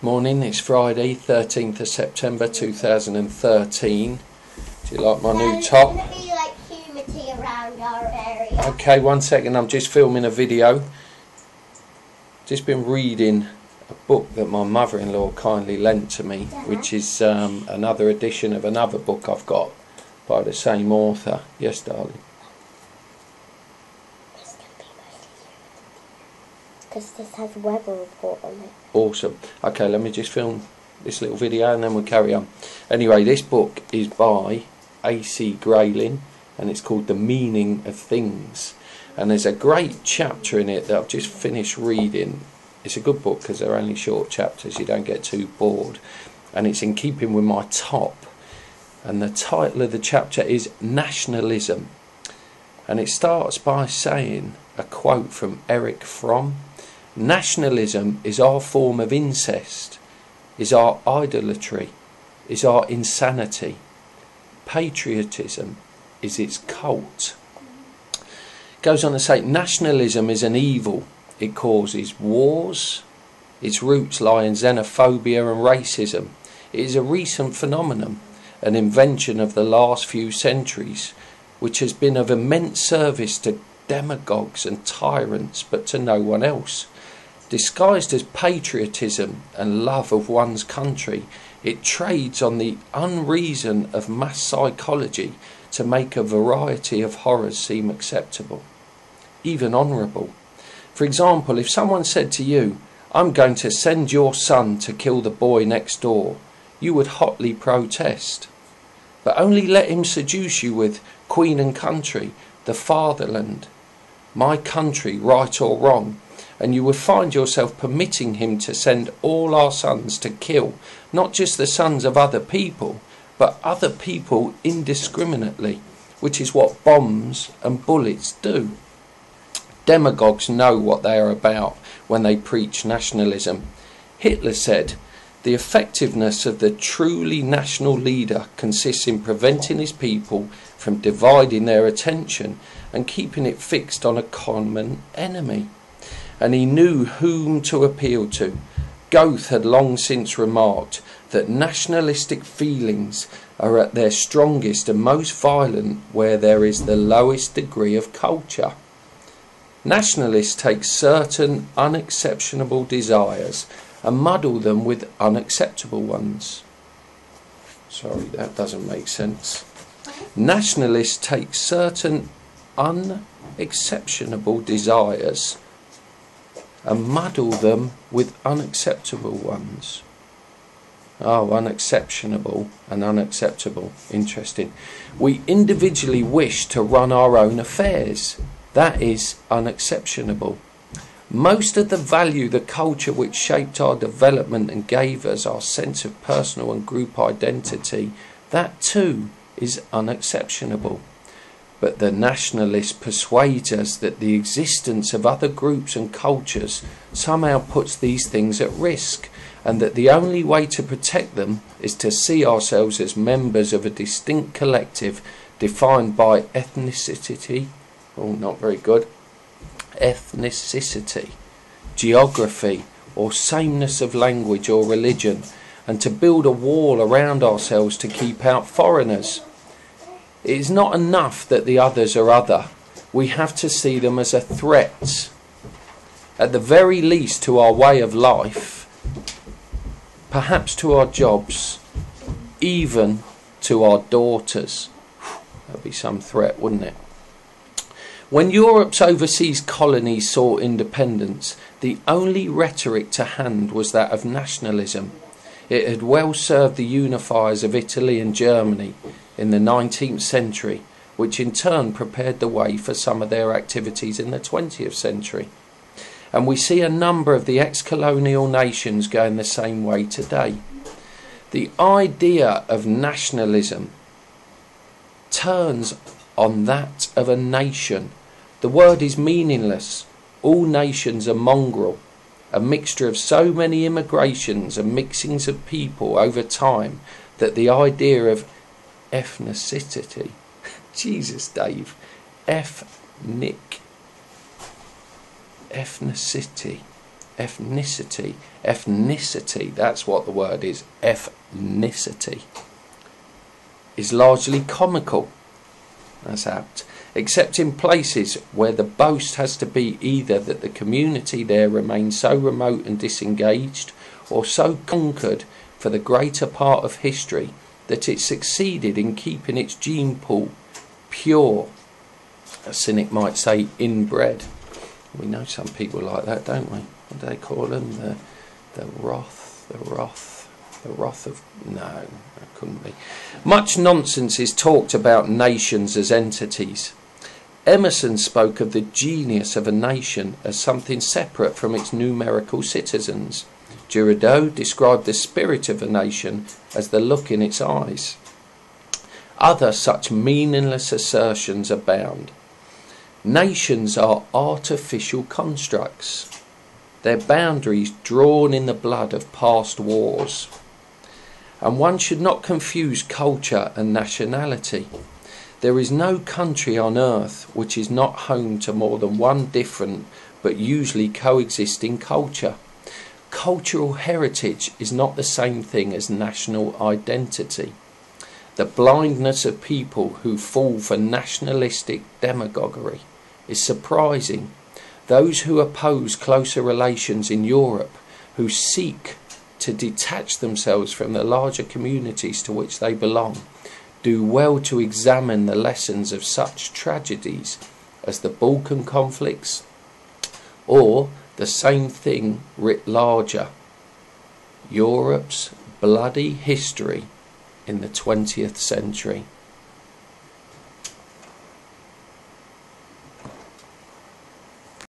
Morning, it's Friday, 13th of September 2013. Do you like my new top? There's going to be like humidity around our area. Okay, one second, I'm just filming a video. Just been reading a book that my mother-in-law kindly lent to me, which is another edition of another book I've got by the same author. Yes, darling? It's going to be mostly humidity. Because this has weather report on it. Awesome. Okay, let me just film this little video and then we'll carry on. Anyway, this book is by A.C. Grayling and it's called The Meaning of Things. And there's a great chapter in it that I've just finished reading. It's a good book because they're only short chapters, you don't get too bored. And it's in keeping with my top. And the title of the chapter is Nationalism. And it starts by saying a quote from Eric Fromm. Nationalism is our form of incest, is our idolatry, is our insanity. Patriotism is its cult. It goes on to say, nationalism is an evil. It causes wars. Its roots lie in xenophobia and racism. It is a recent phenomenon, an invention of the last few centuries, which has been of immense service to demagogues and tyrants, but to no one else. Disguised as patriotism and love of one's country, it trades on the unreason of mass psychology to make a variety of horrors seem acceptable, even honourable. For example, if someone said to you, "I'm going to send your son to kill the boy next door," you would hotly protest. But only let him seduce you with Queen and country, the fatherland, my country, right or wrong, and you would find yourself permitting him to send all our sons to kill, not just the sons of other people, but other people indiscriminately, which is what bombs and bullets do. Demagogues know what they are about when they preach nationalism. Hitler said, "The effectiveness of the truly national leader consists in preventing his people from dividing their attention and keeping it fixed on a common enemy." And he knew whom to appeal to. Goethe had long since remarked that nationalistic feelings are at their strongest and most violent where there is the lowest degree of culture. Nationalists take certain unexceptionable desires and muddle them with unacceptable ones. Sorry, that doesn't make sense. Nationalists take certain unexceptionable desires and muddle them with unacceptable ones. Oh, unexceptionable and unacceptable. Interesting. We individually wish to run our own affairs. That is unexceptionable. Most of the value, the culture which shaped our development and gave us our sense of personal and group identity, that too is unexceptionable. But the nationalist persuades us that the existence of other groups and cultures somehow puts these things at risk, and that the only way to protect them is to see ourselves as members of a distinct collective defined by ethnicity, not very good, ethnicity, geography, or sameness of language or religion, and to build a wall around ourselves to keep out foreigners. It is not enough that the others are other. We have to see them as a threat, at the very least to our way of life, perhaps to our jobs, even to our daughters. That would be some threat, wouldn't it? When Europe's overseas colonies sought independence, the only rhetoric to hand was that of nationalism. It had well served the unifiers of Italy and Germany in the 19th century, which in turn prepared the way for some of their activities in the 20th century. And we see a number of the ex-colonial nations going the same way today. The idea of nationalism turns on that of a nation. The word is meaningless. All nations are mongrel, a mixture of so many immigrations and mixings of people over time that the idea of ethnicity, Jesus Dave, ethnicity, ethnicity. Ethnicity, that's what the word is, ethnicity, is largely comical. That's apt. Except in places where the boast has to be either that the community there remains so remote and disengaged, or so conquered for the greater part of history that it succeeded in keeping its gene pool pure. A cynic might say inbred. We know some people like that, don't we? What do they call them? The wrath of... No, that couldn't be. Much nonsense is talked about nations as entities. Emerson spoke of the genius of a nation as something separate from its numerical citizens. Girardeau described the spirit of a nation as the look in its eyes. Other such meaningless assertions abound. Nations are artificial constructs, their boundaries drawn in the blood of past wars. And one should not confuse culture and nationality. There is no country on earth which is not home to more than one different but usually coexisting culture. Cultural heritage is not the same thing as national identity. The blindness of people who fall for nationalistic demagoguery is surprising. Those who oppose closer relations in Europe, who seek to detach themselves from the larger communities to which they belong, do well to examine the lessons of such tragedies as the Balkan conflicts, or the same thing writ larger, Europe's bloody history in the 20th century.